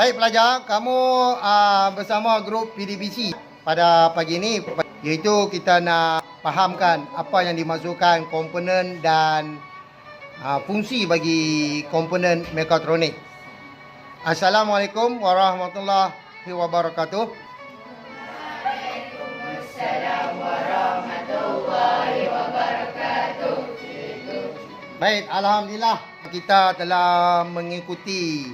Baik pelajar, kamu bersama grup PDBC pada pagi ini, iaitu kita nak fahamkan apa yang dimaksudkan komponen dan fungsi bagi komponen mekatronik. Assalamualaikum warahmatullahi wabarakatuh. Waalaikumsalam warahmatullahi wabarakatuh. Baik, alhamdulillah kita telah mengikuti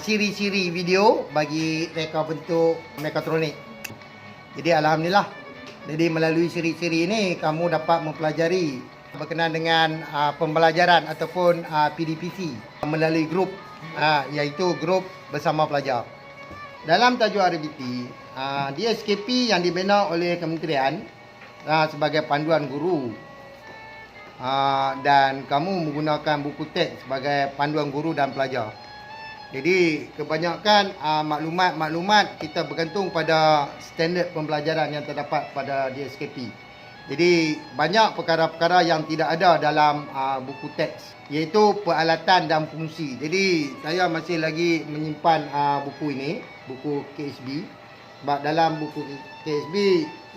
siri-siri video bagi reka bentuk mekatronik. Jadi alhamdulillah, jadi melalui siri-siri ini kamu dapat mempelajari berkenaan dengan pembelajaran ataupun PDPC melalui grup, iaitu grup bersama pelajar. Dalam tajuk RBT, DSKP yang dibina oleh kementerian sebagai panduan guru, dan kamu menggunakan buku teks sebagai panduan guru dan pelajar. Jadi kebanyakan maklumat-maklumat kita bergantung pada standard pembelajaran yang terdapat pada DSKP. Jadi banyak perkara-perkara yang tidak ada dalam buku teks, iaitu peralatan dan fungsi. Jadi saya masih lagi menyimpan buku ini, buku KSB. Sebab dalam buku KSB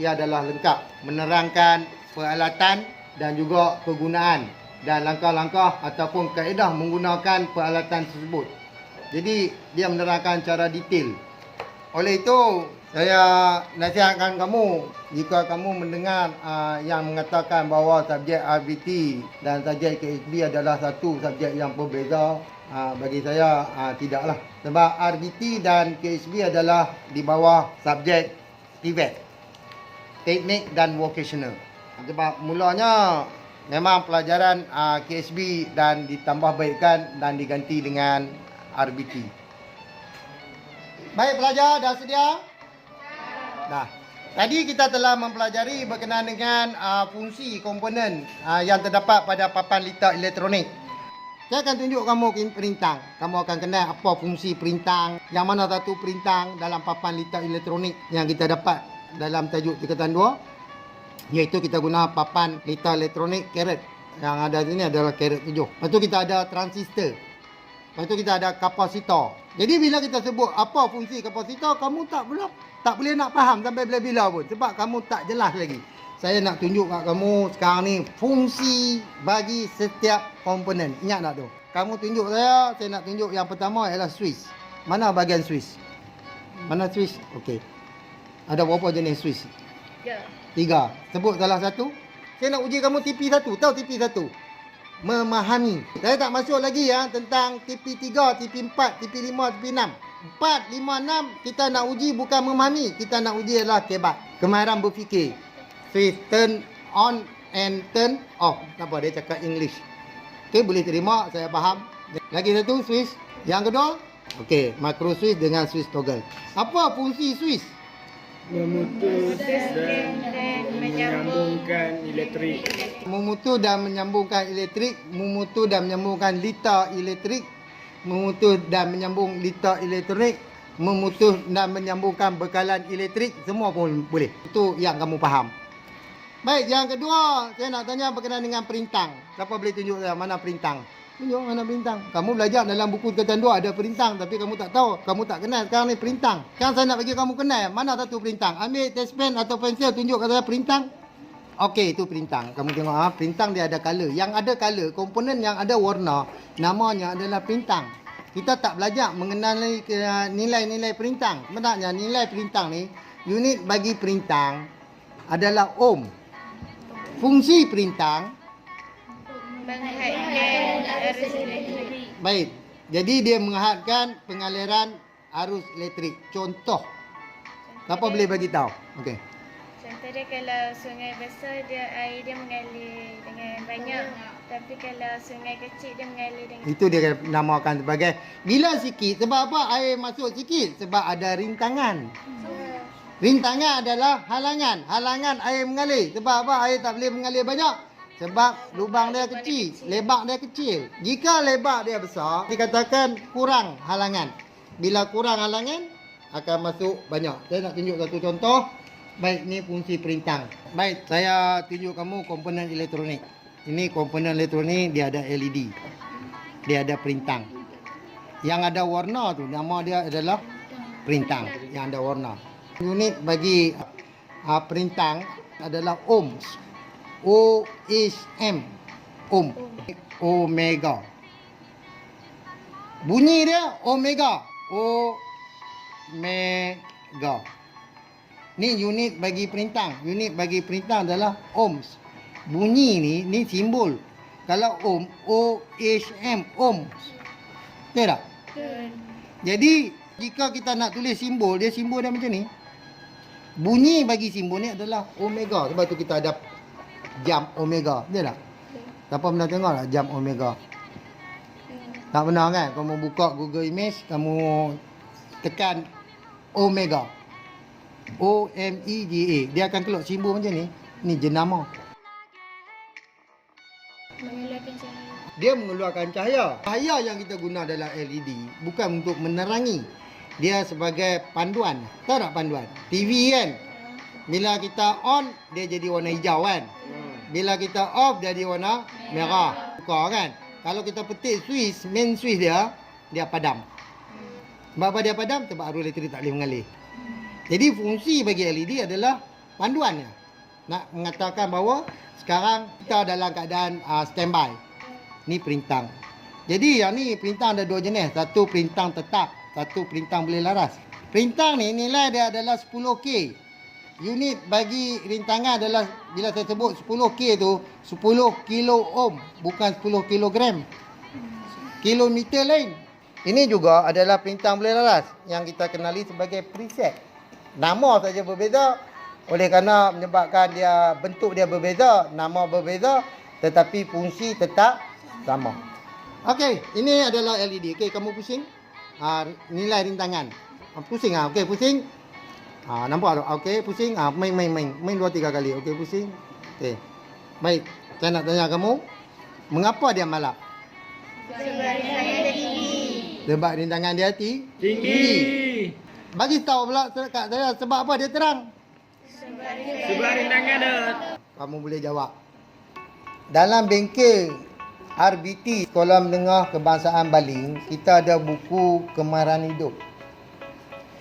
ia adalah lengkap menerangkan peralatan dan juga kegunaan dan langkah-langkah ataupun kaedah menggunakan peralatan tersebut. Jadi dia menerangkan cara detail. Oleh itu saya nasihatkan kamu, jika kamu mendengar yang mengatakan bahawa subjek RBT dan subjek KSB adalah satu subjek yang berbeza, bagi saya tidaklah. Sebab RBT dan KSB adalah di bawah subjek TVET, teknik dan vocational. Sebab mulanya memang pelajaran KSB dan ditambah baikkan dan diganti dengan RBT. Baik pelajar, dah sedia? Dah. Tadi kita telah mempelajari berkenaan dengan fungsi komponen yang terdapat pada papan litar elektronik. Saya akan tunjuk kamu perintang. Kamu akan kenal apa fungsi perintang, yang mana satu perintang dalam papan litar elektronik yang kita dapat dalam tajuk tingkatan 2, iaitu kita guna papan litar elektronik karet. Yang ada sini adalah karet 7. Lepas tu kita ada transistor. Lepas tu kita ada kapasitor. Jadi bila kita sebut apa fungsi kapasitor, kamu tak boleh nak faham sampai bila-bila pun. Sebab kamu tak jelas lagi. Saya nak tunjuk kat kamu sekarang ni fungsi bagi setiap komponen. Ingat tak tu? Kamu tunjuk saya nak tunjuk yang pertama ialah switch. Mana bahagian switch? Mana switch? Okey. Ada berapa jenis switch? 3. Sebut salah satu. Saya nak uji kamu TP1. Tahu TP1? Memahami. Saya tak masuk lagi tentang TP3, TP4, TP5, TP6. 4, 5, 6 kita nak uji bukan memahami, kita nak uji adalah kebat, kemahiran berfikir. Switch turn on and turn off. Tak apa, dia cakap English. Okey, boleh terima, saya faham. Lagi satu switch. Yang kedua, okey, micro switch dengan switch toggle. Apa fungsi switch? Memutus dan menyambungkan elektrik. Memutus dan menyambungkan elektrik, memutus dan menyambungkan litar elektrik, memutus dan menyambung litar elektronik, memutus dan menyambungkan bekalan elektrik, semua pun boleh. Itu yang kamu faham. Baik, yang kedua, saya nak tanya berkenaan dengan perintang. Siapa boleh tunjuk saya mana perintang? Tunjuk mana perintang. Kamu belajar dalam buku tingkatan 2 ada perintang, tapi kamu tak tahu, kamu tak kenal sekarang ni perintang. Sekarang saya nak bagi kamu kenal mana satu perintang. Ambil test pen atau pensel, tunjuk kat saya perintang. Okey, itu perintang. Kamu tengok perintang dia ada color. Yang ada color, komponen yang ada warna, namanya adalah perintang. Kita tak belajar mengenali nilai-nilai perintang. Sebenarnya nilai perintang ni, unit bagi perintang adalah ohm. Fungsi perintang Menghadkan arus elektrik. baik. Jadi dia menghadkan pengaliran arus elektrik. Contoh. Siapa boleh bagi tahu? Okey. Contoh dia kalau sungai besar air dia mengalir dengan banyak. Tapi kalau sungai kecil dia mengalir dengan Itu dia namakan sebagai bila sikit. Sebab apa air masuk sikit? Sebab ada rintangan. Rintangan adalah halangan. Halangan air mengalir. Sebab apa air tak boleh mengalir banyak? Sebab lubang dia kecil, lebar dia kecil. Jika lebar dia besar, dikatakan kurang halangan. Bila kurang halangan, akan masuk banyak. Saya nak tunjuk satu contoh. Baik, ni fungsi perintang. Baik, saya tunjuk kamu komponen elektronik. Ini komponen elektronik, dia ada LED. Dia ada perintang. Yang ada warna tu nama dia adalah perintang yang ada warna. Unit bagi perintang adalah ohms. O-H-M. Ohm. Omega. Bunyi dia omega. Omega. Ni unit bagi perintang. Unit bagi perintang adalah ohms. Bunyi ni simbol. Kalau ohm, O-H-M, ohms. Betul tak? Jadi, jika kita nak tulis simbol dia macam ni. Bunyi bagi simbol ni adalah omega. Sebab tu kita ada jam omega. Betul tak? Siapa pernah tengok tak jam omega? Tak pernah kan? Kamu buka Google Image, kamu tekan omega. O-M-E-G-A. Dia akan keluar simbol macam ni. Ni jenama. Mengeluarkan cahaya. Dia mengeluarkan cahaya. Cahaya yang kita guna dalam LED bukan untuk menerangi. Dia sebagai panduan. Tahu tak panduan? TV kan? Bila kita on, dia jadi warna hijau kan? Bila kita off, dia jadi warna merah. Buka kan? Kalau kita petik switch, main switch dia padam. Sebab apa dia padam? Sebab arus elektrik tak boleh mengalir. Jadi fungsi bagi LED adalah panduannya. Nak mengatakan bahawa sekarang kita dalam keadaan standby. Ni perintang. Jadi yang ni perintang ada dua jenis. Satu perintang tetap, satu perintang boleh laras. Perintang ni nilai dia adalah 10K. Unit bagi rintangan adalah bila saya sebut 10K tu 10 kilo ohm, bukan 10 kilogram. Kilometer lain. Ini juga adalah perintang boleh laras yang kita kenali sebagai preset. Nama saja berbeza oleh kerana menyebabkan dia bentuk dia berbeza, nama berbeza tetapi fungsi tetap sama. Okey, ini adalah LED. Okey, kamu pusing. Nilai rintangan. Pusing okey, pusing. Nampak tak? Okey, pusing. Main 2-3 kali. Okey, pusing. Okey. Baik, saya nak tanya kamu, mengapa dia malap? Sebab rintangan dia tinggi. Sebab rintangan dia Tinggi. Bagi tahu pula kat saya sebab apa dia terang? Sebab rintangan dia. Kamu boleh jawab. Dalam bengkel RBT Sekolah Menengah Kebangsaan Baling, kita ada buku Kemarahan Hidup.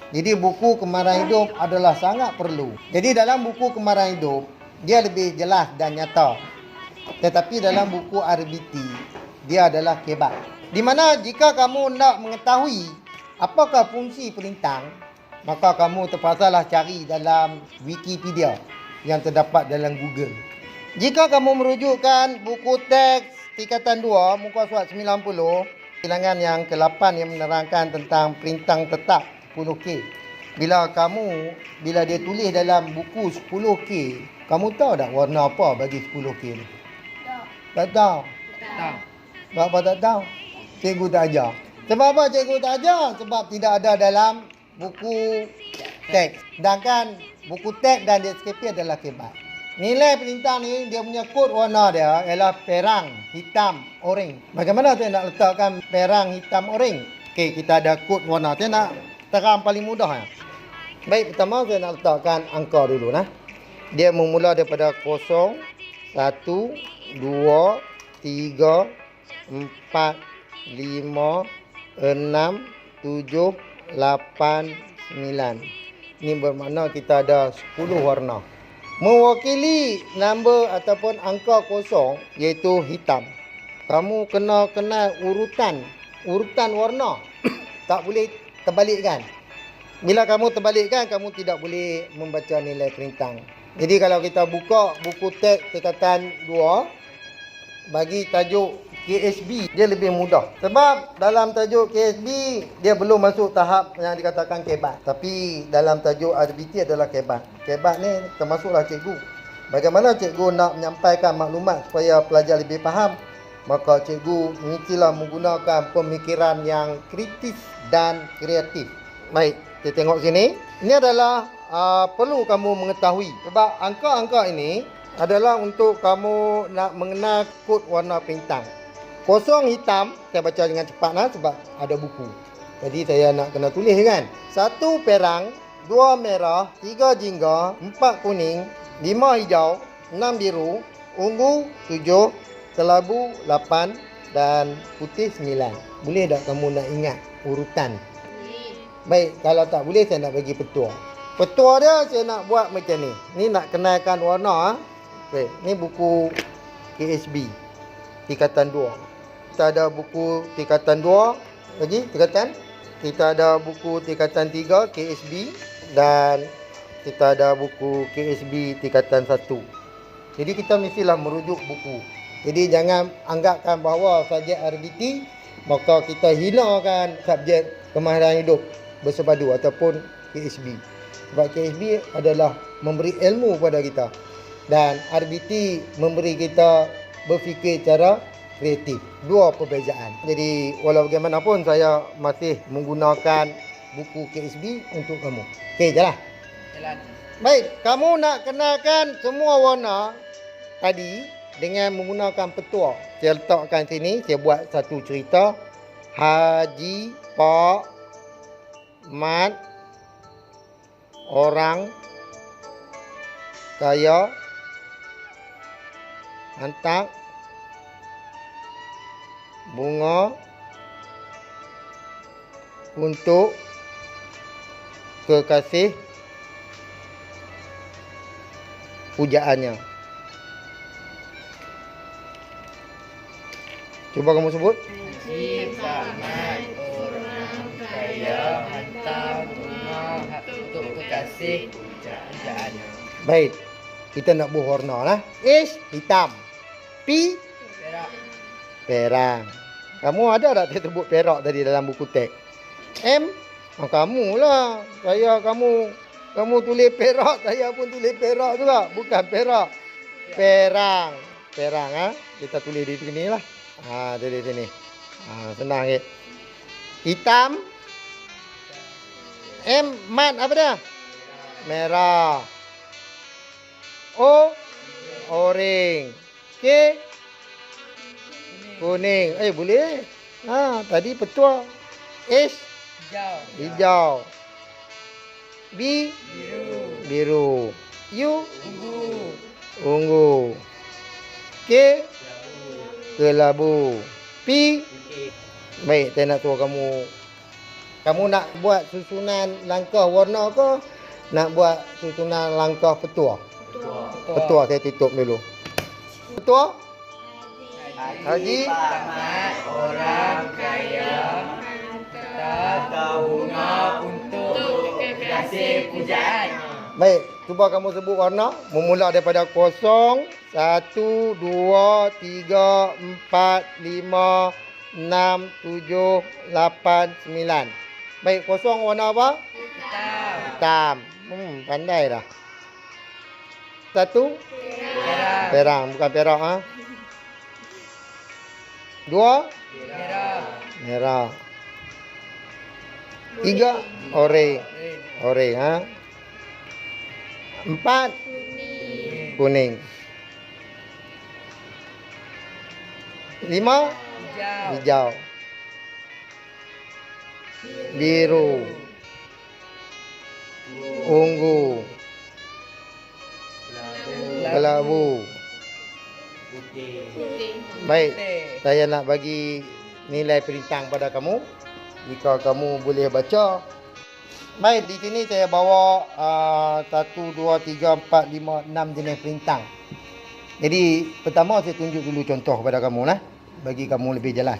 Jadi buku Kemarahan Hidup adalah sangat perlu. Jadi dalam buku Kemarahan Hidup, dia lebih jelas dan nyata. Tetapi dalam buku RBT, dia adalah kebat. Di mana jika kamu nak mengetahui apakah fungsi perintang, maka kamu terpaksalah cari dalam Wikipedia yang terdapat dalam Google. Jika kamu merujukkan buku teks tingkatan 2, muka surat 90, bilangan yang ke-8 yang menerangkan tentang perintang tetap 10K. Bila dia tulis dalam buku 10K, kamu tahu tak warna apa bagi 10K ni? Tak tahu. Sebab apa tak tahu? Cikgu tak ajar. Sebab apa cikgu tak ajar? Sebab tidak ada dalam buku teks. Sedangkan buku teks dan DSKP adalah kebat. Nilai perintang ni, dia punya kod warna dia ialah perang, hitam, oranye. Bagaimana saya nak letakkan perang, hitam, oranye? Okey, kita ada kod warna. Saya nak terang paling mudah. Baik, pertama saya nak letakkan angka dulu. Dia memula daripada 0, 1, 2, 3, 4, 5, 6, 7, 8, 9. Ini bermakna kita ada 10 warna. Mewakili nombor ataupun angka 0 iaitu hitam. Kamu kena kenal urutan warna. Tak boleh terbalikkan. Bila kamu terbalikkan, kamu tidak boleh membaca nilai perintang. Jadi kalau kita buka buku teks tingkatan 2 bagi tajuk KSB, dia lebih mudah. Sebab dalam tajuk KSB, dia belum masuk tahap yang dikatakan kebat. Tapi dalam tajuk RBT adalah kebat. Kebat ni termasuklah cikgu. Bagaimana cikgu nak menyampaikan maklumat supaya pelajar lebih faham? Maka cikgu mestilah menggunakan pemikiran yang kritis dan kreatif. Baik, kita tengok sini. Ini adalah perlu kamu mengetahui. Sebab angka-angka ini adalah untuk kamu nak mengenal kod warna perintang. 0 hitam, saya baca dengan cepat sebab ada buku. Jadi saya nak kena tulis kan. 1 perang, 2 merah, 3 jingga, 4 kuning, 5 hijau, 6 biru, ungu 7, kelabu 8 dan putih 9. Boleh tak kamu nak ingat urutan? Baik, kalau tak boleh saya nak bagi petua. Petua dia saya nak buat macam ni. Ni nak kenalkan warna. Baik, ni buku KSB tingkatan 2. Kita ada buku tingkatan 2 lagi tingkatan. Kita ada buku tingkatan 3 KSB dan kita ada buku KSB tingkatan 1. Jadi kita mestilah merujuk buku. Jadi jangan anggapkan bahawa subjek RBT maka kita hinakan subjek kemahiran hidup bersepadu ataupun KSB. Sebab KSB adalah memberi ilmu kepada kita dan RBT memberi kita berfikir secara kreatif. Dua perbezaan. Jadi walau bagaimanapun saya masih menggunakan buku KSB untuk kamu. Okey, jalan. Baik, kamu nak kenalkan semua warna tadi dengan menggunakan petua. Saya letakkan sini, saya buat satu cerita. Haji, Pak, Mat, orang kaya hantar bunga untuk kekasih pujaannya. Cuba kamu sebut. Haji Ahmad orang kaya hantar bunga untuk kekasih pujaannya. Baik. Kita nak buat warna lah. H, hitam. P, Perak. perak. Kamu ada tak saya sebut perak tadi dalam buku teks? M, kamu lah. Kamu tulis perak, saya pun tulis perak juga. Bukan perak. Perang. Perang, ha? Kita tulis di sini lah. Ha, tulis sini. Ha, senang ke? Hitam. M, mat apa dia? Merah. O, orange. K, kuning. Boleh. Ha, tadi petua. H, Hijau. hijau. B, Biru. biru. U, Ungu. ungu. K, kelabu. P, baik, saya nak suruh kamu. Kamu nak buat susunan langkah warna ke? Nak buat susunan langkah petua? Petua saya tutup dulu. Petua? Haji Ahmad orang kaya hantar bunga untuk kekasih pujaan. Baik, cuba kamu sebut warna. Memula daripada 0, 1, 2, 3, 4, 5, 6, 7, 8, 9. Baik, 0 warna apa? Hitam. Hitam. Pandai dah. 1, Perak. perang. Bukan perak, ha? 2, Merah. merah. 3, orange. Orange, ha? 4, kuning. 5, Hijau. hijau. Biru. Ungu. Kelabu. Baik, saya nak bagi nilai perintang pada kamu. Jika kamu boleh baca. Baik, di sini saya bawa 1, 2, 3, 4, 5, 6 jenis perintang. Jadi, pertama saya tunjuk dulu contoh kepada kamu lah. Bagi kamu lebih jelas.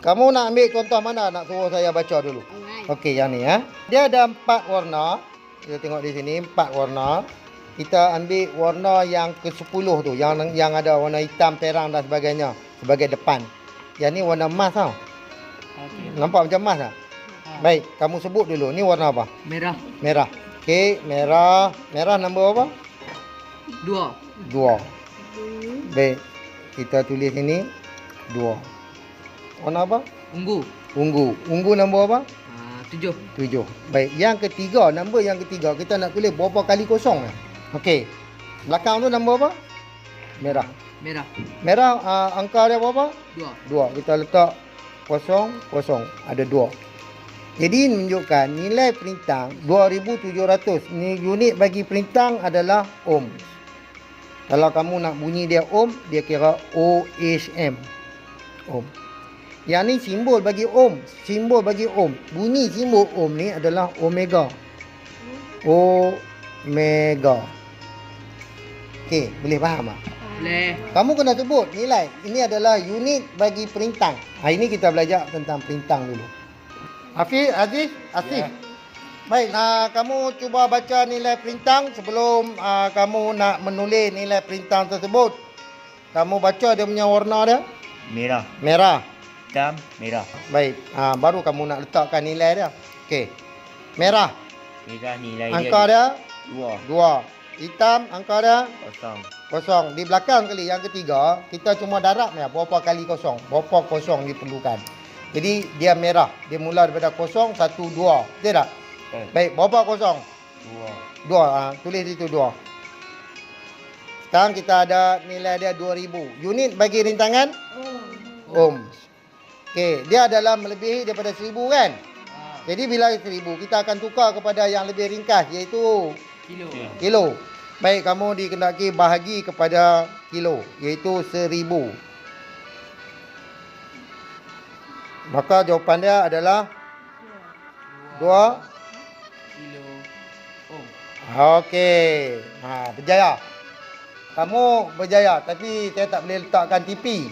Kamu nak ambil contoh mana? Nak suruh saya baca dulu. Okey, yang ni ya. Dia ada 4 warna. Kita tengok di sini 4 warna. Kita ambil warna yang ke-10 tu, yang ada warna hitam, perang dan sebagainya sebagai depan. Yang ni warna emas tau. Nampak macam emas tak? Baik, kamu sebut dulu. Ni warna apa? Merah. Merah. Okey, merah. Merah nombor apa? 2. 2. Baik. Kita tulis ini 2. Warna apa? Ungu. Ungu. Ungu nombor apa? 7. 7. Baik, yang ketiga, nombor yang ketiga kita nak tulis berapa kali kosong ni? Okey. Belakang tu nombor apa? Merah. Merah. Merah angka dia berapa? 2. 2. Kita letak 0, 0. Ada 2. Jadi menunjukkan nilai perintang 2700. Ni unit bagi perintang adalah ohm. Kalau kamu nak bunyi dia ohm, dia kira OHM. Ohm. Yang ni simbol bagi Om. Simbol bagi Om. Bunyi simbol Om ni adalah Omega. Omega. Okey, boleh faham tak? Boleh. Kamu kena sebut nilai. Ini adalah unit bagi perintang. Hari ini kita belajar tentang perintang dulu. Hafiz, Aziz, Asif. Baik, kamu cuba baca nilai perintang sebelum kamu nak menulis nilai perintang tersebut. Kamu baca dia punya warna dia. Merah. Merah. Hitam, merah. Baik, baru kamu nak letakkan nilai dia. Okey. Merah. Merah nilai Angka dia 2. 2. Hitam angka dia Kosong. kosong. Di belakang sekali yang ketiga, kita cuma darab ya berapa kali kosong. Berapa kosong diperlukan. Jadi dia merah. Dia mula daripada kosong 1 2. Betul tak? Baik, berapa kosong? 2. 2. Tulis itu 2. Sekarang kita ada nilai dia 2000. Unit bagi rintangan ohm. Okey, dia adalah melebihi daripada 1000 kan? Jadi bila 1000 kita akan tukar kepada yang lebih ringkas iaitu Kilo. kilo. Baik, kamu dikehendaki bahagi kepada kilo iaitu 1000. Maka jawapan dia adalah 2. Kilo. Oh. Okey. Berjaya. Kamu berjaya, tapi saya tak boleh letakkan TP.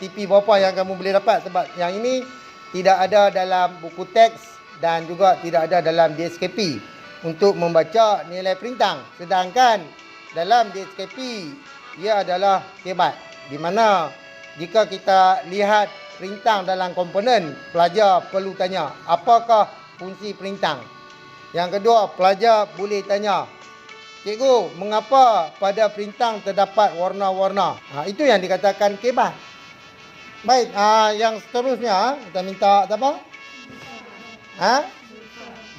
TP berapa yang kamu boleh dapat sebab yang ini tidak ada dalam buku teks dan juga tidak ada dalam DSKP untuk membaca nilai perintang. Sedangkan dalam DSKP ia adalah hebat. Di mana jika kita lihat perintang dalam komponen, pelajar perlu tanya, apakah fungsi perintang? Yang kedua, pelajar boleh tanya, cikgu, mengapa pada perintang terdapat warna-warna? Itu yang dikatakan kebat. Baik, yang seterusnya kita minta siapa?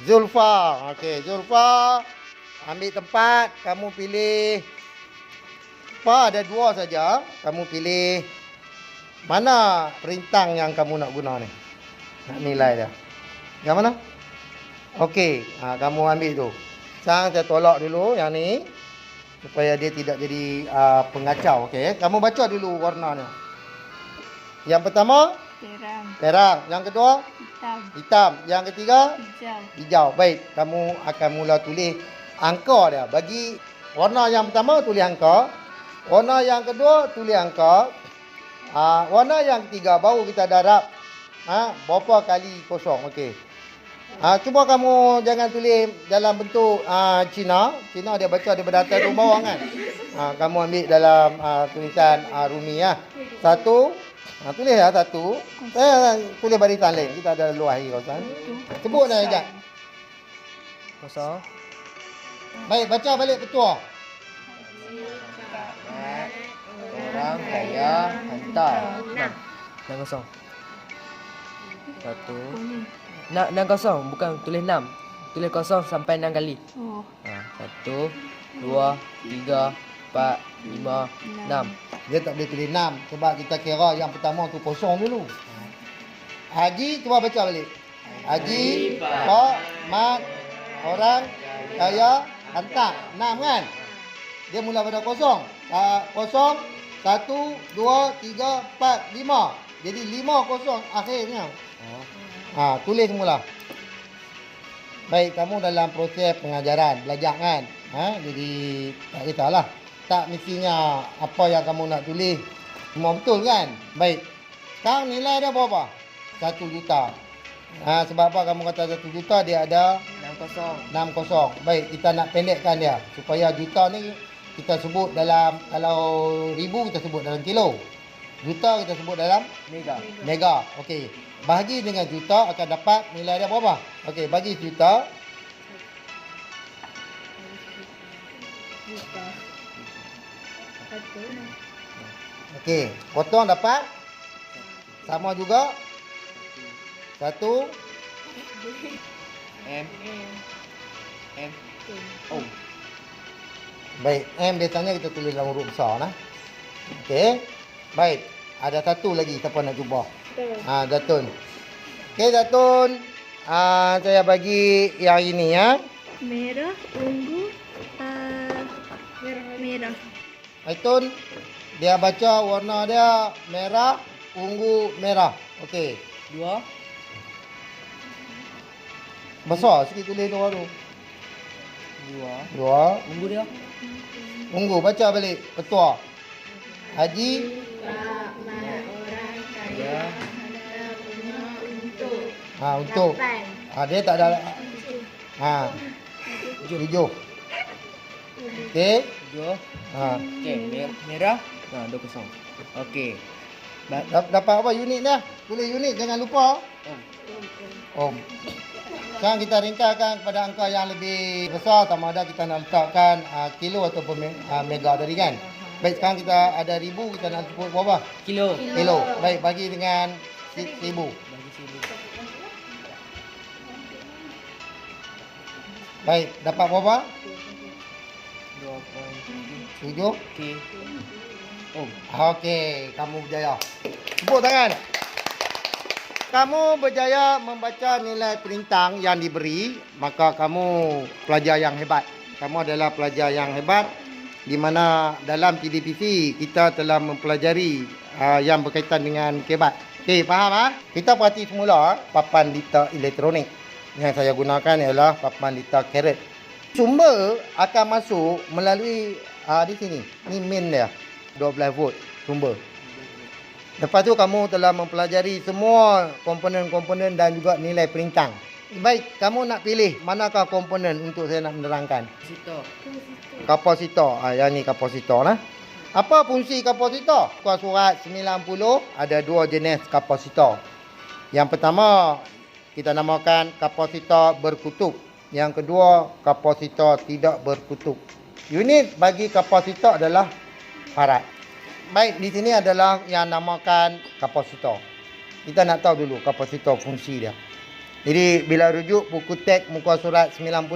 Zulfa. Okey, Zulfa, ambil tempat, kamu pilih. Ada 2 saja. Kamu pilih mana perintang yang kamu nak guna ni. Nak nilai dia. Yang mana? Okey, kamu ambil tu. Sekarang saya tolak dulu yang ni supaya dia tidak jadi pengacau. Okey, kamu baca dulu warnanya. Yang pertama perang, yang kedua hitam, yang ketiga hijau. Baik, kamu akan mula tulis angka dia. Bagi warna yang pertama tulis angka, warna yang kedua tulis angka, warna yang ketiga baru kita darab berapa kali kosong. Okey. Cuba kamu jangan tulis dalam bentuk Cina. Cina dia baca daripada atas ke bawah kan. Kamu ambil dalam tulisan Rumi ya. 1. Tulis ya 1. Tulis barisan lain. Kita ada luar lagi kawasan. Sebut dah sekejap. Kosong. Baik, baca balik petua. Orang kaya hantar. 6 kosong. 1. 6 kosong, bukan tulis 6. Tulis kosong sampai 6 kali. 1, 2, 3, 4, 5, 6. Dia tak boleh tulis 6 sebab kita kira yang pertama tu kosong dulu. Haji, cuba baca balik. Haji, Pak, Mat, orang, kaya, hantar. 6 kan? Dia mula pada kosong. Kosong, 1, 2, 3, 4, 5. Jadi 5 kosong akhirnya. Tulis semula. Baik, kamu dalam proses pengajaran, belajar kan? Jadi tak kisahlah. Tak mestinya apa yang kamu nak tulis semua betul kan? Baik. Sekarang nilai dia berapa? 1 juta. Sebab apa kamu kata 1 juta? Dia ada 6 kosong. 6 kosong. Baik, kita nak pendekkan dia supaya juta ni kita sebut dalam, kalau ribu kita sebut dalam kilo. Juta kita sebut dalam mega. Okey. Bahagi dengan juta akan dapat nilai dia berapa? Okey, bagi juta. Okey, potong dapat sama juga 1 M. Oh. Baik, M biasanya kita tulis dalam huruf besar nah. Okey. Baik, ada satu lagi siapa nak cuba? Zatun. Okey, Zatun. Saya bagi yang ini ya. Merah, ungu, merah. Zatun, dia baca warna dia merah, ungu, merah. Okey. 2. Besar sikit tulis 2 tu. 2. 2. Tunggu dia. Tunggu baca balik. Ketua. Haji. Ya. Untuk. Dia tak ada. Hijau. Okey. 7. Okey, merah. 2-0. Okey. Dapat apa unit dah? Tulis unit jangan lupa. Ohm. Sekarang kita ringkaskan kepada angka yang lebih besar, sama ada kita nak letakkan kilo ataupun mega tadi kan. Baik, sekarang kita ada ribu, kita nak sebut berapa? Kilo. Kilo. Baik, bagi dengan 1000. Bagi sini. Baik, dapat berapa? 2.7. 7. Okey. Oh, Okey, kamu berjaya. Tepuk tangan. Kamu berjaya membaca nilai perintang yang diberi, maka kamu pelajar yang hebat. Kamu adalah pelajar yang hebat di mana dalam PDPC kita telah mempelajari yang berkaitan dengan kebat. Okey, faham Kita perhati semula papan lita elektronik. Yang saya gunakan ialah papan lita karet. Sumber akan masuk melalui di sini. Ni main dia. 12 volt sumber. Lepas tu kamu telah mempelajari semua komponen-komponen dan juga nilai perintang. Baik, kamu nak pilih manakah komponen untuk saya nak menerangkan? Kapasitor. Yang ni kapasitor lah. Apa fungsi kapasitor? Muka surat 90 ada 2 jenis kapasitor. Yang pertama kita namakan kapasitor berkutub. Yang kedua kapasitor tidak berkutub. Unit bagi kapasitor adalah farad. Baik, di sini adalah yang namakan kapasitor. Kita nak tahu dulu kapasitor fungsi dia. Jadi bila rujuk buku teks muka surat 90,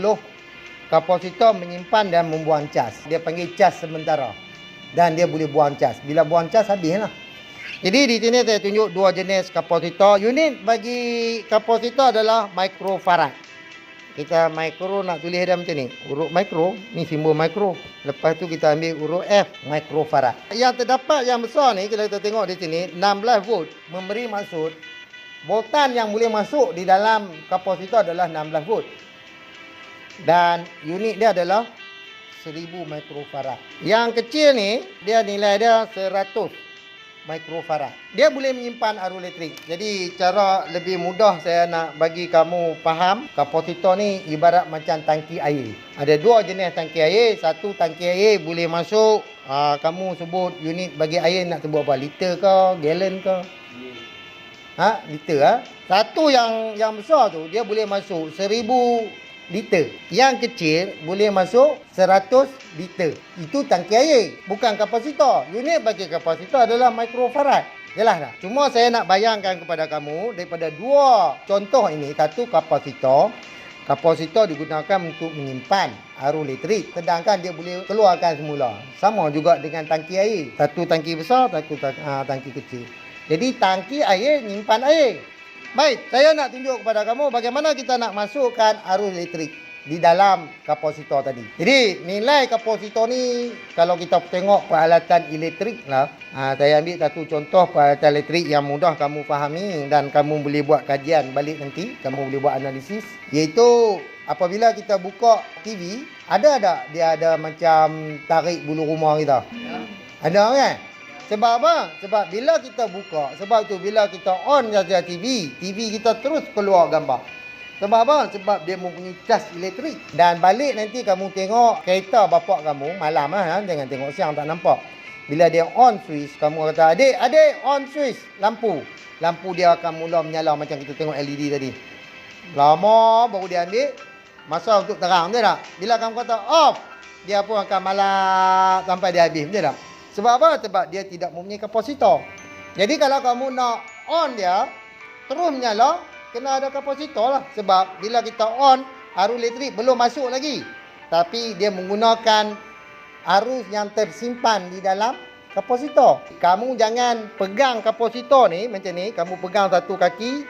kapasitor menyimpan dan membuang cas. Dia panggil cas sementara. Dan dia boleh buang cas. Bila buang cas habislah. Jadi di sini saya tunjuk 2 jenis kapasitor. Unit bagi kapasitor adalah microfarad. Kita mikro nak tulis dia macam ni. Huruf mikro, ni simbol mikro. Lepas tu kita ambil huruf F, microfarad. Yang terdapat yang besar ni, kita tengok di sini, 16 volt. Memberi maksud, voltan yang boleh masuk di dalam kapasitor adalah 16 volt. Dan unit dia adalah 1000 microfarad. Yang kecil ni, dia nilai dia 100 microfarad. Dia boleh menyimpan arus elektrik. Jadi cara lebih mudah saya nak bagi kamu faham, kapasitor ni ibarat macam tangki air. Ada 2 jenis tangki air. Satu tangki air boleh masuk, kamu sebut unit bagi air nak sebut apa? Liter ke? Gallon ke? Liter. Satu yang besar tu dia boleh masuk 1000 liter. Yang kecil boleh masuk 100 liter. Itu tangki air, bukan kapasitor. Unit bagi kapasitor adalah microfarad. Jelas tak? Cuma saya nak bayangkan kepada kamu daripada 2 contoh ini. Satu kapasitor. Kapasitor digunakan untuk menyimpan arus elektrik, sedangkan dia boleh keluarkan semula. Sama juga dengan tangki air. Satu tangki besar, satu tangki kecil. Jadi tangki air nyimpan air. Baik, saya nak tunjuk kepada kamu bagaimana kita nak masukkan arus elektrik di dalam kapasitor tadi. Jadi, nilai kapasitor ni, kalau kita tengok peralatan elektrik lah, saya ambil satu contoh peralatan elektrik yang mudah kamu fahami dan kamu boleh buat kajian balik nanti, kamu boleh buat analisis, iaitu apabila kita buka TV, ada tak dia ada macam tarik bulu rumah kita? Ada kan? Sebab apa? Sebab bila kita buka, sebab tu bila kita on saja TV, TV kita terus keluar gambar. Sebab apa? Sebab dia mempunyai cas elektrik. Dan balik nanti kamu tengok kereta bapak kamu malam jangan tengok siang tak nampak. Bila dia on switch, kamu kata, adik on switch lampu. Lampu dia akan mula menyala macam kita tengok LED tadi. Lama baru dia ambil masa untuk terang, betul tak? Bila kamu kata off, dia pun akan malap sampai dia habis, betul tak? Sebab apa? Sebab dia tidak mempunyai kapasitor. Jadi kalau kamu nak on dia, terus menyala, kena ada kapasitor lah. Sebab bila kita on, arus elektrik belum masuk lagi. Tapi dia menggunakan arus yang tersimpan di dalam kapasitor. Kamu jangan pegang kapasitor ni macam ni. Kamu pegang satu kaki,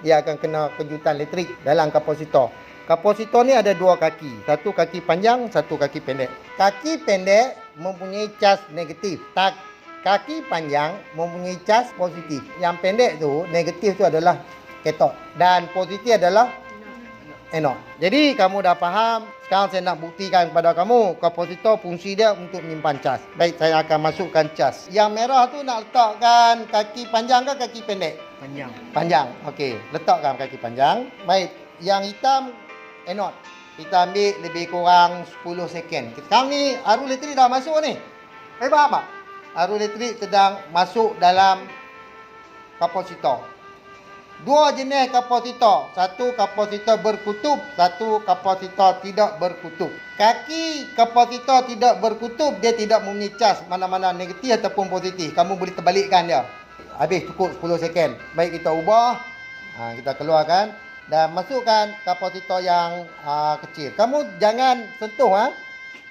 dia akan kena kejutan elektrik dalam kapasitor. Kapasitor ni ada 2 kaki. Satu kaki panjang, satu kaki pendek. Kaki pendek mempunyai cas negatif. kaki panjang mempunyai cas positif. Yang pendek tu, negatif tu adalah katot. Dan positif adalah anod. Jadi kamu dah faham. Sekarang saya nak buktikan kepada kamu kapositor fungsi dia untuk menyimpan cas. Baik, saya akan masukkan cas. Yang merah tu nak letakkan kaki panjang ke kaki pendek? Panjang. Panjang. Okey, letakkan kaki panjang. Baik, yang hitam anod. Kita ambil lebih kurang 10 second. Sekarang ni arus elektrik dah masuk ni. Faham tak? Arus elektrik sedang masuk dalam kapositor. Dua jenis kapositor. Satu kapositor berkutub, satu kapositor tidak berkutub. Kaki kapositor tidak berkutub, dia tidak mempunyai cas mana-mana negatif ataupun positif. Kamu boleh terbalikkan dia. Habis cukup 10 second. Baik, kita ubah. Kita keluarkan dan masukkan kapositor yang kecil. Kamu jangan sentuh.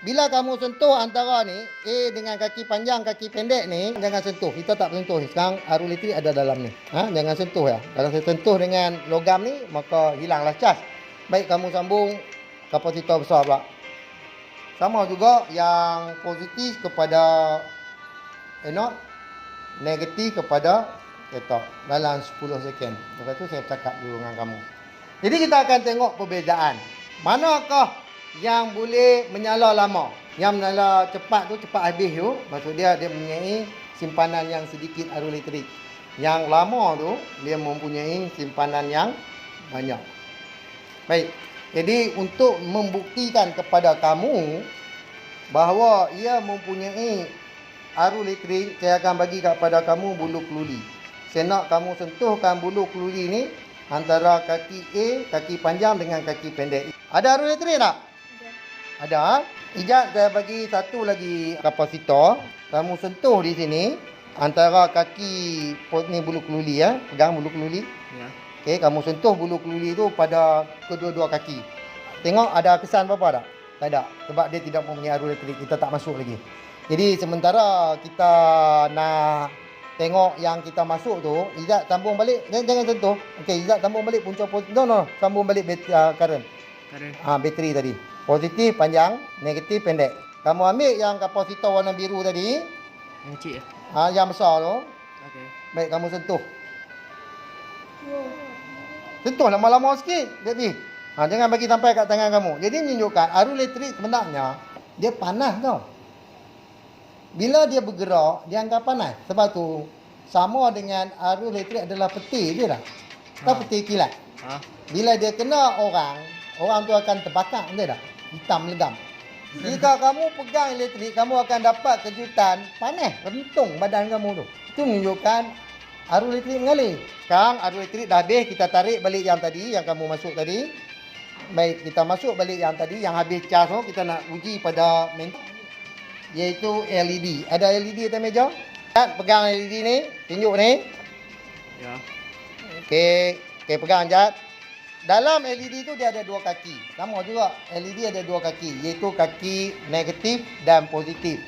Bila kamu sentuh antara ni, A dengan kaki panjang, kaki pendek ni, jangan sentuh. Kita tak sentuh. Sekarang arus elektrik ada dalam ni. Jangan sentuh ya. Kalau saya sentuh dengan logam ni, maka hilanglah cas. Baik, kamu sambung kapositor besar pula. Sama juga yang positif kepada anod, negatif kepada katot dalam 10 second. Lepas tu saya cakap dulu dengan kamu. Jadi kita akan tengok perbezaan. Manakah yang boleh menyala lama? Yang menyala cepat tu, cepat habis tu, maksud dia mempunyai simpanan yang sedikit arus elektrik. Yang lama tu, dia mempunyai simpanan yang banyak. Baik. Jadi untuk membuktikan kepada kamu bahawa ia mempunyai arus elektrik, saya akan bagi kepada kamu bulu keludi. Saya nak kamu sentuhkan bulu keludi ni antara kaki A, kaki panjang dengan kaki pendek. Ada arus elektrik tak? Ada. Ijaz, saya bagi satu lagi kapasitor. Kamu sentuh di sini antara kaki ni bulu keludi ya. Pegang bulu keludi. Ya. Okey, kamu sentuh bulu keludi tu pada kedua-dua kaki. Tengok ada kesan apa-apa tak? Tak ada. Sebab dia tidak mempunyai arus elektrik. Kita tak masuk lagi. Jadi sementara kita nak tengok yang kita masuk tu, Izzat sambung balik. Jangan sentuh. Okey, Izzat sambung balik punca positif. No. Sambung balik current. Bateri tadi. Positif panjang, negatif pendek. Kamu ambil yang kapasitor warna biru tadi. Yang kecil ya? Yang besar tu. Okey. Baik, kamu sentuh. Sentuh lama-lama sikit. Jadi, jangan bagi sampai kat tangan kamu. Jadi menunjukkan arus elektrik sebenarnya dia panas tau. Bila dia bergerak, dia anggap panas. Sebab tu sama dengan arus elektrik adalah peti je lah. Tak peti kilat. Bila dia kena orang tu akan terbakar, betul tak? Hitam legam. Jika kamu pegang elektrik, kamu akan dapat kejutan panas, rentung badan kamu tu. Itu menunjukkan arus elektrik mengalir. Sekarang arus elektrik dah habis, kita tarik balik yang tadi, yang kamu masuk tadi. Baik, kita masuk balik yang tadi, yang habis cas tu, kita nak uji pada iaitu LED. Ada LED atas meja? Pegang LED ni, tunjuk ni. Ya. Okey, pegang Jad. Dalam LED tu dia ada dua kaki. Sama juga, LED ada dua kaki, iaitu kaki negatif dan positif.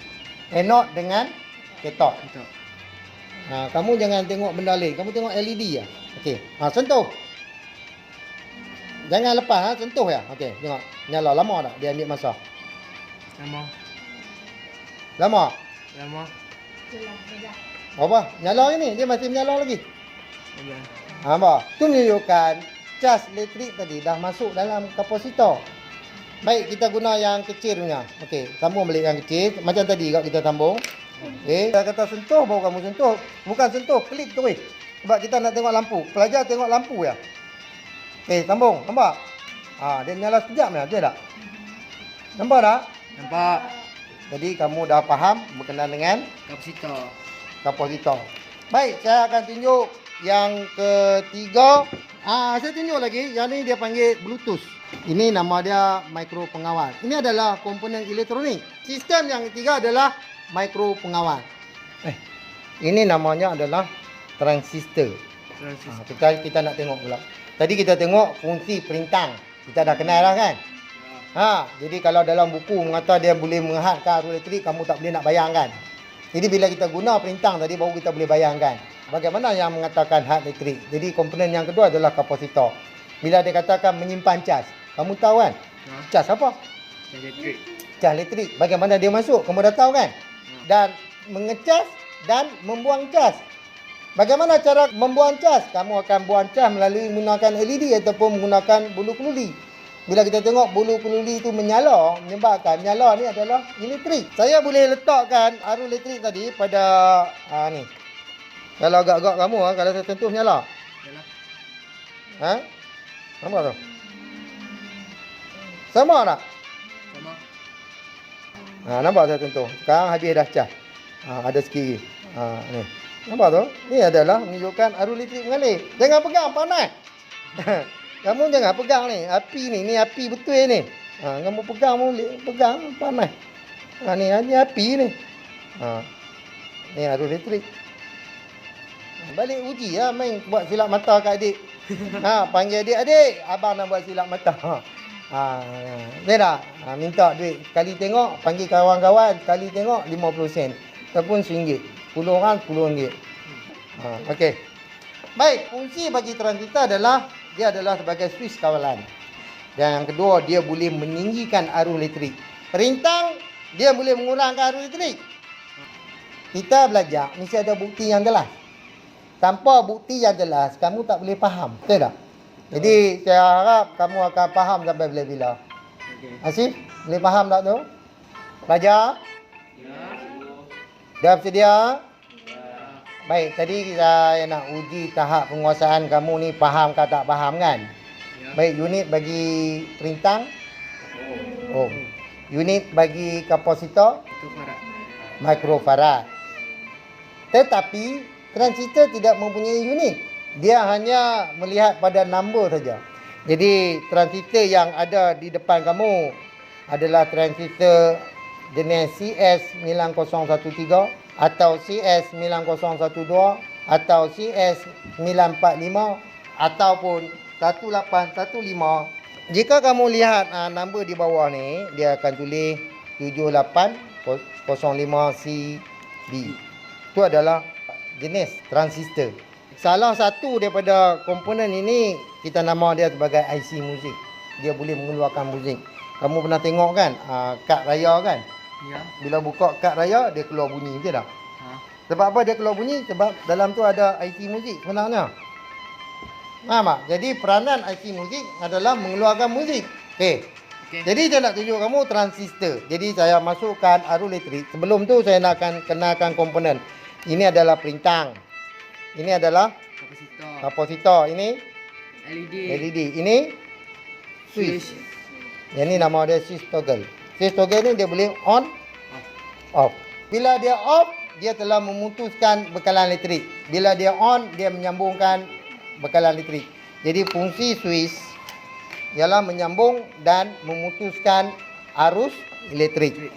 Anod dengan katot. Kamu jangan tengok benda lain, kamu tengok LED ya. Okey, sentuh. Jangan lepas, sentuh ya. Okey, tengok. Nyala lama tak? Dia ambil masa. Lama. Apa? Nyala ini, dia masih menyala lagi. Apa? Itu menunjukkan cas elektrik tadi dah masuk dalam kapasitor. Baik, kita guna yang kecil punya. Okey, sambung balik yang kecil. Macam tadi juga kita sambung. Okey, kita kata sentuh baru kamu sentuh. Bukan sentuh, klik terus. Sebab kita nak tengok lampu. Pelajar tengok lampu ya. Okey, sambung. Nampak? Dia nyala sekejap ya, dia tak? Nampak tak? Nampak. Jadi kamu dah faham berkenaan dengan kapasitor. Baik, saya akan tunjuk yang ketiga. Saya tunjuk lagi. Yang ni dia panggil Bluetooth. Ini nama dia mikro pengawal. Ini adalah komponen elektronik. Sistem yang ketiga adalah mikro pengawal. Ini namanya adalah transistor. Kita nak tengok pula. Tadi kita tengok fungsi perintang. Kita dah kenal dah kan? Jadi kalau dalam buku mengata dia boleh menghadkan arus elektrik, kamu tak boleh nak bayangkan. Jadi bila kita guna perintang tadi, baru kita boleh bayangkan bagaimana yang mengatakan had elektrik. Jadi komponen yang kedua adalah kapasitor. Bila dia katakan menyimpan cas, kamu tahu kan? Cas apa? Cas elektrik. Bagaimana dia masuk, kamu dah tahu kan? Dan mengecas dan membuang cas. Bagaimana cara membuang cas? Kamu akan buang cas melalui menggunakan LED ataupun menggunakan bulu keluli. Bila kita tengok bulu keluli itu menyala ni adalah elektrik. Saya boleh letakkan arus elektrik tadi pada ni. Kalau agak-agak kamu kalau saya sentuh nyala. Yalah. Ha? Nampak tu? Sama tak? Sama. Nampak saya sentuh. Sekarang habis dah cas. Ada sikit. Ni. Nampak tu? Ni adalah menunjukkan arus elektrik mengalir. Jangan pegang, panas. Kamu jangan pegang ni. Api ni api betul ni. Kamu pegang, panas. Ni api ni. Ni arus elektrik. Balik uji lah main buat silap mata kat adik. Panggil adik. Abang nak buat silap mata. Ni dah. Minta duit. Sekali tengok, panggil kawan-kawan. Sekali tengok, 50 sen. Ataupun RM1. 10 orang, RM10. Okey. Baik, fungsi bagi transistor adalah dia adalah sebagai switch kawalan. Dan yang kedua, dia boleh meninggikan arus elektrik. Perintang, dia boleh mengurangkan arus elektrik. Kita belajar, mesti ada bukti yang jelas. Tanpa bukti yang jelas, kamu tak boleh faham. Betul tak? Jadi, saya harap kamu akan faham sampai bila-bila. Okey. Asif, boleh faham tak tu? Belajar? Dah bersedia? Baik, tadi saya nak uji tahap penguasaan kamu ni faham ke tak faham kan? Ya. Baik, unit bagi perintang. Unit bagi kapasitor. Itu farad. Mikrofarad. Tetapi transistor tidak mempunyai unit. Dia hanya melihat pada nombor saja. Jadi transistor yang ada di depan kamu adalah transistor jenis CS9013 atau CS9012 atau CS945 ataupun 1815. Jika kamu lihat nombor di bawah ni, dia akan tulis 7805CB. Itu adalah jenis transistor. Salah satu daripada komponen ini kita nama dia sebagai IC muzik. Dia boleh mengeluarkan muzik. Kamu pernah tengok kan kad raya kan? Ya. Bila buka kad raya dia keluar bunyi, betul tak? Sebab apa dia keluar bunyi? Sebab dalam tu ada IC muzik sebenarnya. Faham tak? Jadi peranan IC muzik adalah mengeluarkan muzik. Okey. Jadi saya nak tunjuk kamu transistor. Jadi saya masukkan arus elektrik. Sebelum tu saya nak akan kenalkan komponen. Ini adalah perintang. Ini adalah Kapasitor. kapasitor. Ini LED. LED. Ini switch. Yang ni nama dia switch toggle. Switch toggle ni dia boleh on, off. Bila dia off, dia telah memutuskan bekalan elektrik. Bila dia on, dia menyambungkan bekalan elektrik. Jadi fungsi switch ialah menyambung dan memutuskan arus elektrik.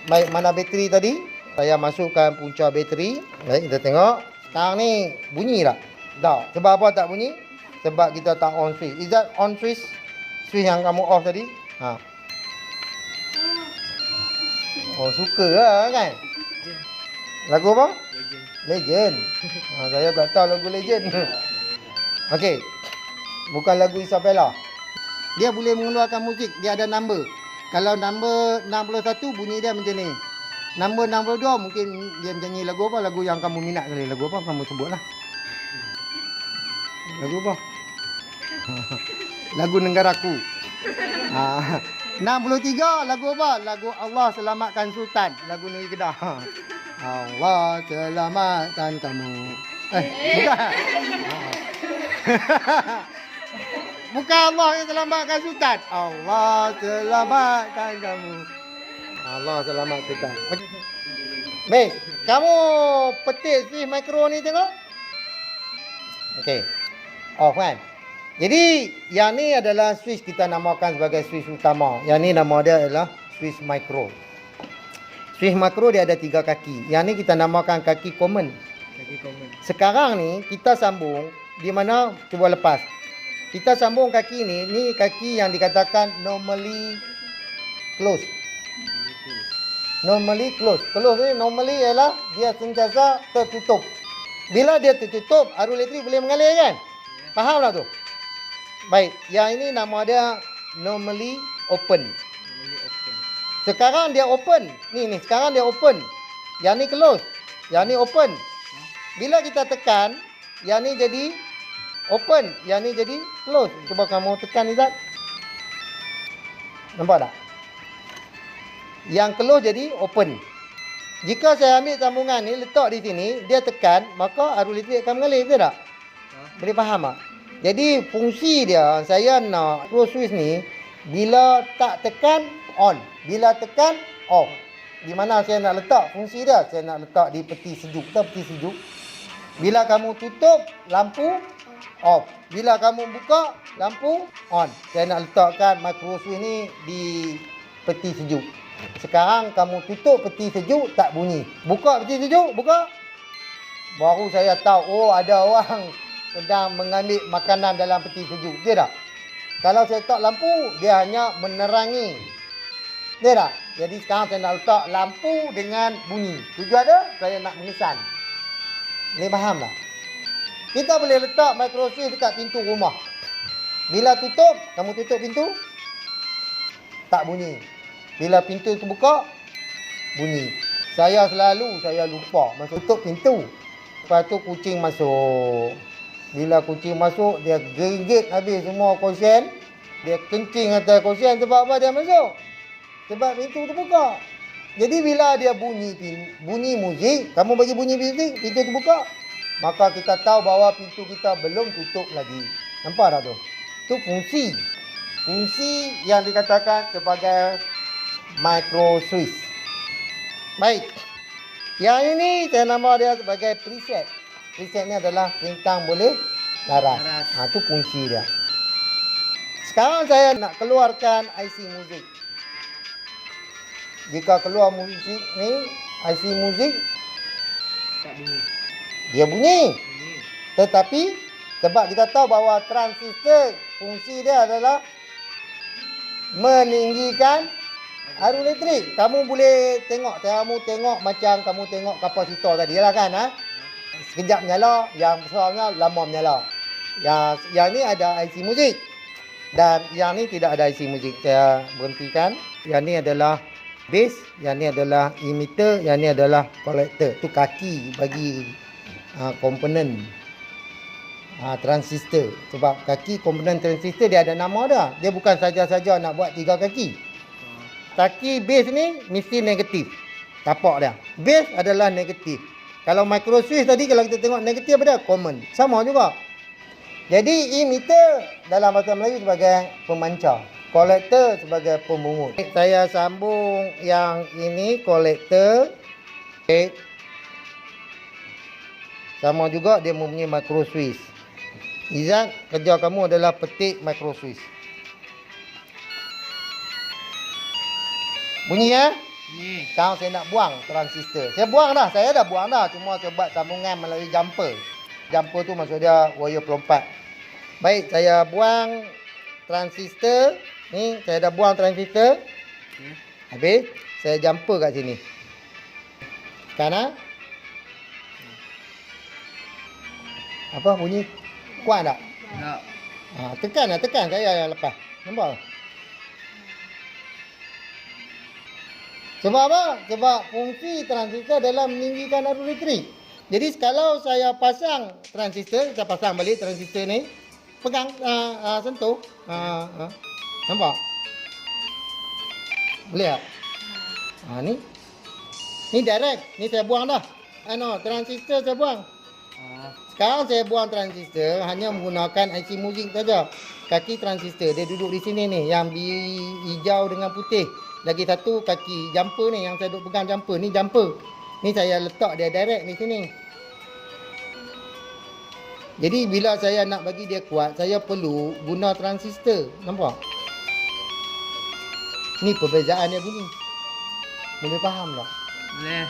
Baik, mana bateri tadi? Saya masukkan punca bateri. Baik, kita tengok. Sekarang ni bunyi tak? Tak. Sebab apa tak bunyi? Sebab kita tak on switch. Is that on switch? Switch yang kamu off tadi? Oh, suka lah kan? Lagu apa? Legend. Saya tak tahu lagu Legend. Okey. Bukan lagu Isabella. Dia boleh mengeluarkan muzik. Dia ada number. Kalau number 61 bunyi dia macam ni. Number 62 mungkin dia menyanyi lagu apa? Lagu yang kamu minat kali. Lagu apa kamu sebutlah. Lagu apa? Lagu Negaraku. 63 lagu apa? Lagu Allah Selamatkan Sultan. Lagu Negeri Kedah. Allah selamatkan kamu. Bukan. Bukan Allah yang selamatkan Sultan. Allah selamatkan kamu. Allah selamatkan Sultan. Baik, kamu petik switch mikro ni tengok. Okey. Off kan? Jadi yang ni adalah switch kita namakan sebagai switch utama. Yang ni nama dia adalah switch mikro. Switch makro dia ada 3 kaki. Yang ni kita namakan kaki common. Kaki common. Sekarang ni kita sambung di mana cuba lepas. Kita sambung kaki ni kaki yang dikatakan normally close. Normally close. Close ni normally ialah dia sentiasa tertutup. Bila dia tertutup, arus elektrik boleh mengalir kan? Faham tak tu? Baik, yang ini nama dia normally open. Normally open. Sekarang dia open. Ni sekarang dia open. Yang ni close. Yang ni open. Bila kita tekan, yang ni jadi open, yang ni jadi close. Cuba kamu tekan Izzat. Nampak tak? Yang close jadi open. Jika saya ambil sambungan ni letak di sini, dia tekan, maka arus listrik akan mengalir, betul tak? Boleh faham tak? Jadi fungsi dia, saya nak micro switch ni bila tak tekan on, bila tekan off. Di mana saya nak letak fungsi dia? Saya nak letak di peti sejuk. Tahu peti sejuk? Bila kamu tutup, lampu off. Bila kamu buka, lampu on. Saya nak letakkan micro switch ni di peti sejuk. Sekarang kamu tutup peti sejuk, tak bunyi. Buka peti sejuk, buka. Baru saya tahu, oh ada orang sedang mengambil makanan dalam peti sejuk. Dia tak? Kalau saya letak lampu, dia hanya menerangi. Dia tak? Jadi sekarang saya nak letak lampu dengan bunyi. Tujuan dia, saya nak mengesan. Boleh faham tak? Kita boleh letak micro switch dekat pintu rumah. Bila tutup, kamu tutup pintu, tak bunyi. Bila pintu tu buka, bunyi. Saya lupa masuk tutup pintu. Lepas tu kucing masuk. Bila kucing masuk, dia gigit habis semua kosen. Dia kencing atas kosen sebab apa dia masuk? Sebab pintu terbuka. Jadi bila dia bunyi muzik, kamu bagi bunyi muzik, pintu terbuka, maka kita tahu bahawa pintu kita belum tutup lagi. Nampak tak tu? Itu fungsi. Fungsi yang dikatakan sebagai micro switch. Baik. Yang ini saya nama dia sebagai preset. Preset ni adalah rintang boleh laras. Itu fungsi dia. Sekarang saya nak keluarkan IC muzik. Jika keluar muzik ni, IC muzik, Tak bunyi. dia bunyi. Bunyi. Tetapi sebab kita tahu bahawa transistor fungsi dia adalah meninggikan arus elektrik. Kamu boleh tengok, macam kamu tengok kapasitor tadi lah kan. Sekejap menyala, yang besarnya lama menyala. Yang ni ada IC muzik. Dan yang ni tidak ada IC muzik. Saya berhentikan. Yang ni adalah base, yang ni adalah emitter, yang ni adalah collector. Tu kaki bagi komponen transistor. Sebab kaki komponen transistor dia ada nama dah. Dia bukan saja-saja nak buat 3 kaki. Kaki base ni mesti negatif. Tapak dia. Base adalah negatif. Kalau micro switch tadi, kalau kita tengok negatif ada common. Sama juga. Jadi emitter dalam bahasa Melayu sebagai pemancar. Kolektor sebagai pemungut. Saya sambung yang ini kolektor. Sama juga dia mempunyai micro switch. Izzat, kerja kamu adalah petik micro switch. Bunyi ya? Bunyi. Sekarang saya nak buang transistor. Saya buang dah. Saya dah buang dah. Cuma saya buat sambungan melalui jumper. Jumper tu maksud dia wire pelompat. Baik, saya buang transistor. Ni saya dah buang transistor. Okay. Habis, saya jumper kat sini. Kanan. Apa bunyi? Kuat tak? Tak. Tekan lah, tekan saya yang lepas. Nampak? Sebab apa? Sebab fungsi transistor adalah meninggikan arus elektrik. Jadi kalau saya pasang transistor, saya pasang balik transistor ni, pegang, sentuh. Nampak? Boleh tak? Ni. Ni direct. Ni saya buang dah. Transistor saya buang. Sekarang saya buang transistor hanya menggunakan IC muzik saja. Kaki transistor dia duduk di sini ni, yang hijau dengan putih. Lagi satu kaki jumper ni yang saya duk pegang jumper ni jumper. Ni saya letak dia direct di sini. Jadi bila saya nak bagi dia kuat, saya perlu guna transistor. Nampak? Ni perbezaan dia bunyi. Boleh faham tak? Boleh.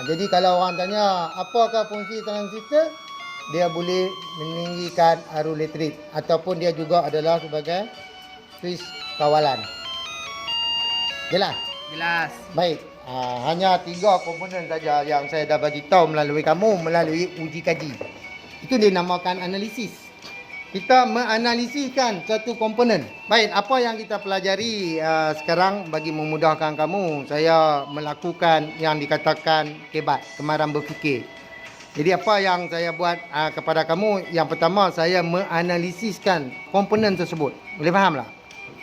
Jadi kalau orang tanya apakah fungsi transistor, dia boleh meninggikan arus elektrik ataupun dia juga adalah sebagai switch kawalan. Jelas? Jelas. Baik. Hanya 3 komponen saja yang saya dah bagi tahu melalui kamu melalui uji kaji. Itu dinamakan analisis. kita menganalisiskan satu komponen. Baik, apa yang kita pelajari sekarang bagi memudahkan kamu, saya melakukan yang dikatakan kebat, kemahiran berfikir. Jadi apa yang saya buat kepada kamu, yang pertama saya menganalisiskan komponen tersebut. Boleh faham tak?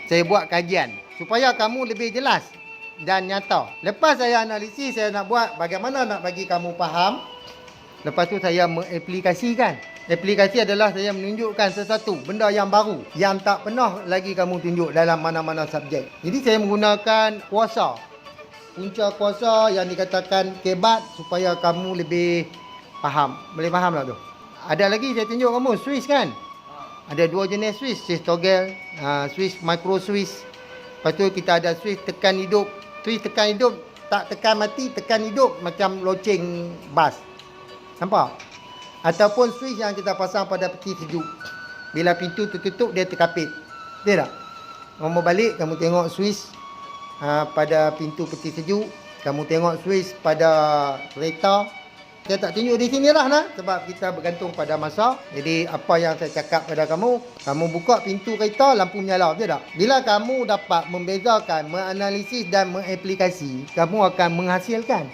Saya buat kajian supaya kamu lebih jelas dan nyata. Lepas saya analisis, saya nak buat bagaimana nak bagi kamu faham. Lepas tu saya mengaplikasikan. Aplikasi adalah saya menunjukkan sesuatu benda yang baru yang tak pernah lagi kamu tunjuk dalam mana-mana subjek. Jadi saya menggunakan kuasa, punca kuasa yang dikatakan kebat supaya kamu lebih faham. Boleh faham tak tu? Ada lagi saya tunjuk kamu Swiss kan? Ada 2 jenis Swiss, Swiss toggle, Swiss micro Swiss. Lepas tu kita ada Swiss tekan hidup. Swiss tekan hidup, tak tekan mati, tekan hidup macam loceng bas. Nampak? Ataupun Swiss yang kita pasang pada peti sejuk. Bila pintu tertutup, dia terkapit. Betul tak? Kamu balik, kamu tengok Swiss pada pintu peti sejuk. Kamu tengok Swiss pada kereta. Saya tak tunjuk di sini lah nah, sebab kita bergantung pada masa. Jadi apa yang saya cakap pada kamu, kamu buka pintu kereta, lampu menyala. Betul tak? Bila kamu dapat membezakan, menganalisis dan mengaplikasi, kamu akan menghasilkan.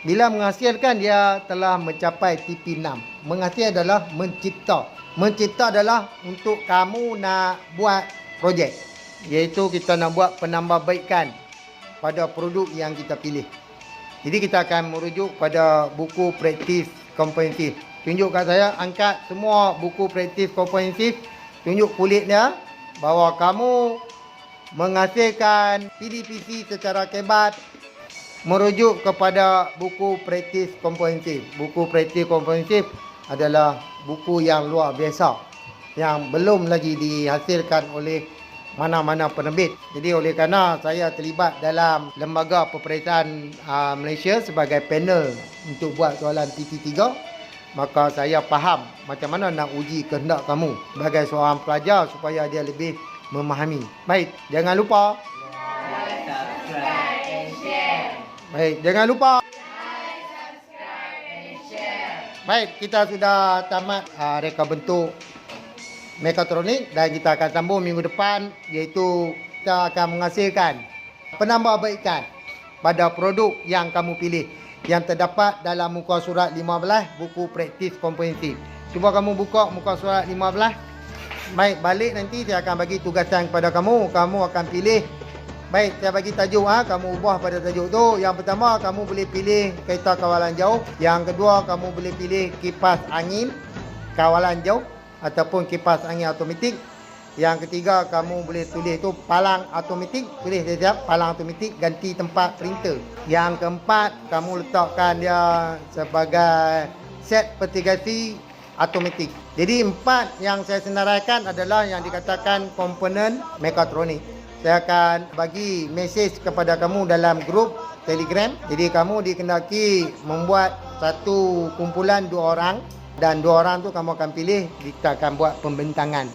Bila menghasilkan, dia telah mencapai TP6. Menghasil adalah mencipta. Mencipta adalah untuk kamu nak buat projek. Iaitu kita nak buat penambahbaikan pada produk yang kita pilih. Jadi kita akan merujuk pada buku praktis komprehensif. Tunjuk kat saya, angkat semua buku praktis komprehensif. Tunjuk kulit dia bahawa kamu menghasilkan PDPC secara kebat. Merujuk kepada buku praktis komprehensif. Buku praktis komprehensif adalah buku yang luar biasa yang belum lagi dihasilkan oleh mana-mana penerbit. Jadi oleh kerana saya terlibat dalam lembaga peperiksaan Malaysia sebagai panel untuk buat soalan TP3, maka saya faham macam mana nak uji kehendak kamu sebagai seorang pelajar supaya dia lebih memahami. Baik, jangan lupa baik, jangan lupa like, subscribe and share. Baik, kita sudah tamat reka bentuk mekatronik dan kita akan sambung minggu depan, iaitu kita akan menghasilkan penambahbaikan pada produk yang kamu pilih yang terdapat dalam muka surat 15 buku praktis komprehensif. Cuba kamu buka muka surat 15. Baik, balik nanti saya akan bagi tugasan kepada kamu. Kamu akan pilih. Baik, saya bagi tajuk kamu ubah pada tajuk tu. Yang pertama, kamu boleh pilih kereta kawalan jauh. Yang kedua, kamu boleh pilih kipas angin kawalan jauh ataupun kipas angin automatik. Yang ketiga, kamu boleh tulis tu palang automatik. Tulis dia siap, palang automatik, ganti tempat printer. Yang keempat, kamu letakkan dia sebagai set petigasi automatik. Jadi 4 yang saya senaraikan adalah yang dikatakan komponen mekatronik. Saya akan bagi mesej kepada kamu dalam grup Telegram. Jadi kamu dikendaki membuat satu kumpulan 2 orang. Dan 2 orang tu kamu akan pilih, kita akan buat pembentangan.